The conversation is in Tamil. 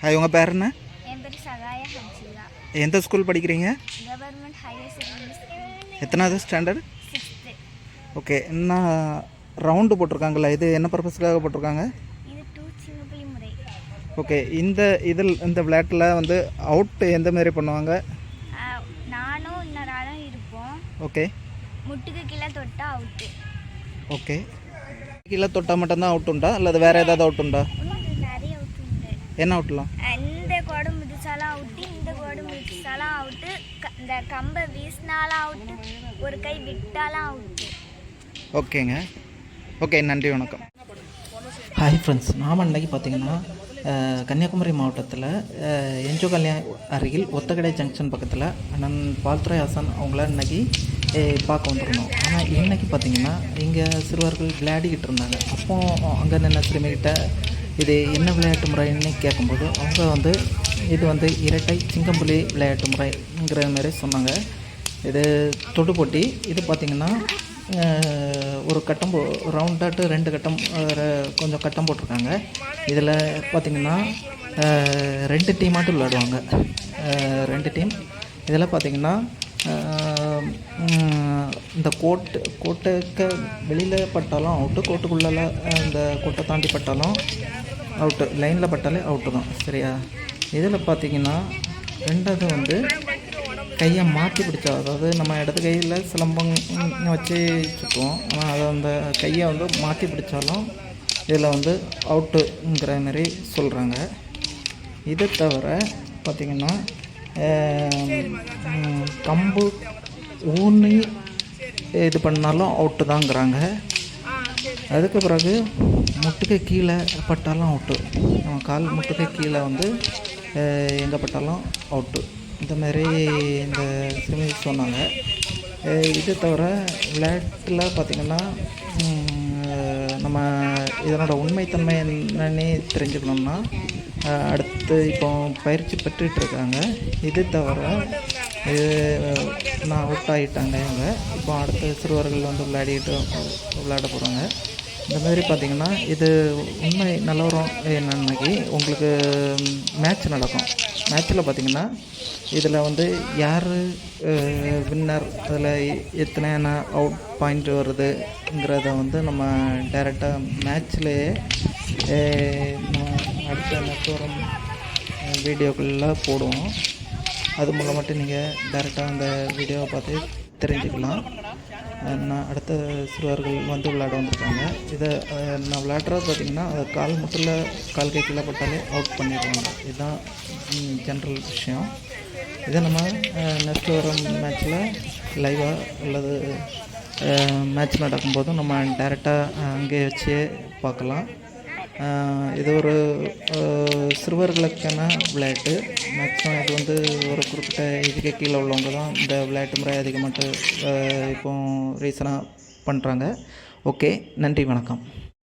ஹாய், உங்கள் பேர் என்ன? என் பேர் சகாயா ஹஜ்ஜிகா. எந்த ஸ்கூல் படிக்கிறீங்க? Government higher secondary school. எத்தனாவது ஸ்டாண்டர்ட்? 6th. ஓகே. என்ன ரவுண்டு போட்டிருக்காங்களா? இது என்ன பர்பஸ்க்காக போட்டிருக்காங்க? இது 2 சின்னப்புலி முறை. ஓகே. இந்த விளையாட்டில் வந்து அவுட் எந்த மாதிரி பண்ணுவாங்க? நானும் இன்னொரு ஆளும் இருப்போம். ஓகே. முட்டுக்கு கீழே தொட்டா அவுட்டு. ஓகே. கீழே தொட்டால் மட்டும்தான் அவுட் உண்டா அல்லது வேறு ஏதாவது அவுட் உண்டா? நிறைய அவுட் உண்டு. என்ன அவுட்லாம்? இந்த கோடு மிதிச்சாலும் அவுட்டு, இந்த கோடு மிதிச்சாலும் அவுட்டு, இந்த கம்பை வீசினாலும் அவுட்டு, ஒரு கை விட்டாலும் அவுட்டு. ஓகேங்க. ஓகே, நன்றி, வணக்கம். ஹாய் ஃப்ரெண்ட்ஸ், நாம் அன்றைக்கி பார்த்திங்கன்னா கன்னியாகுமரி மாவட்டத்தில் என்ஜோ கல்யாண் அருகில் ஒத்தக்கடை ஜங்ஷன் பக்கத்தில் அண்ணன் பால்துறை ஹாசன் அவங்கள இன்றைக்கி பார்க்க வந்துருந்தோம். ஆனால் இன்றைக்கி பார்த்திங்கன்னா இங்கே சிறுவர்கள் விளையாடிக்கிட்டு இருந்தாங்க. அப்போது அங்கே நின்று சிறுமிகிட்ட இது என்ன விளையாட்டு முறைன்னு கேட்கும்போது அவங்க வந்து இது வந்து இரட்டை சிங்கம்புலி விளையாட்டு முறைங்கிற மாதிரி சொன்னாங்க. இது தொடு போட்டி. இது பார்த்திங்கன்னா ஒரு கட்டம் ரவுண்டாட்டு 2 கட்டம் கொஞ்சம் கட்டம் போட்டிருக்காங்க. இதில் பார்த்திங்கன்னா 2 டீமாட்டும் விளையாடுவாங்க. 2 டீம். இதில் பார்த்திங்கன்னா இந்த கோட்டுக்கு வெளியில் பட்டாலும் அவுட்டு, கோட்டுக்குள்ளே இந்த கோட்டை தாண்டி பட்டாலும் அவுட்டு, லைனில் பட்டாலே அவுட்டு தான். சரியா? இதில் பார்த்திங்கன்னா 2வது வந்து கையை மாற்றி பிடிச்சா, அதாவது நம்ம இடது கையில் சிலம்பம் வச்சு சுற்றுவோம். ஆனால் அதை அந்த கையை வந்து மாற்றி பிடிச்சாலும் இதில் வந்து அவுட்டுங்கிற மாதிரி சொல்கிறாங்க. இதை தவிர பார்த்திங்கன்னா கம்பு ஊனி இது பண்ணாலும் அவுட்டு தாங்கிறாங்க. அதுக்கு பிறகு முட்டுக்கு கீழே பட்டாலும் அவுட்டு, நம்ம கால் முட்டுக்கு கீழே வந்து எங்கே பட்டாலும் அவுட்டு, இந்த மாதிரி இந்த சிறுமி சொன்னாங்க. இது தவிர விளையாட்டில் பார்த்திங்கன்னா நம்ம இதனோட உண்மைத்தன்மை என்னன்னு தெரிஞ்சுக்கணும்னா அடுத்து இப்போ பயிற்சி பெற்றுட்டு இருக்காங்க. இது தவிர இது நான் அவுட் ஆகிட்டாங்க இவங்க. இப்போ அடுத்த சிறுவர்கள் வந்து விளையாட போகிறாங்க. இந்த மாதிரி பார்த்திங்கன்னா இது உண்மை நிலவரம் என்னன்னைக்கு உங்களுக்கு மேட்ச் நடக்கும். மேட்ச்சில் பார்த்திங்கன்னா இதில் வந்து யார் வின்னர், அதில் எத்தனை அவுட் பாயிண்ட் வருதுங்கிறத வந்து நம்ம டைரெக்டாக மேட்ச்லேயே அடுத்த நெட்வொர்க் வீடியோக்களில் போடுவோம். அது மூலமாட்டு நீங்கள் டைரெக்டாக அந்த வீடியோவை பார்த்து தெரிஞ்சுக்கலாம். நான் அடுத்த சிறுவர்கள் வந்து விளையாட வந்திருக்காங்க. இதை நான் விளையாடுறது பார்த்திங்கன்னா அதை கால் முட்டில் கால் கை கீழே போட்டாலே அவுட் பண்ணிடுவாங்க. இதுதான் ஜென்ரல் விஷயம். இதை நம்ம நெக்ஸ்ட் வர மேட்ச்சில் லைவாக அல்லது மேட்ச் நடக்கும்போதும் நம்ம டைரெக்டாக அங்கே வச்சு பார்க்கலாம். இது ஒரு சிறுவர்களுக்கான விளையாட்டு. மேக்ஸிமம் இது வந்து ஒரு குறிப்பிட்ட இதுக்கு கீழே உள்ளவங்க தான் இந்த விளையாட்டு முறை அதிகமாட்டு இப்போ ரீசனாக பண்ணுறாங்க. ஓகே, நன்றி, வணக்கம்.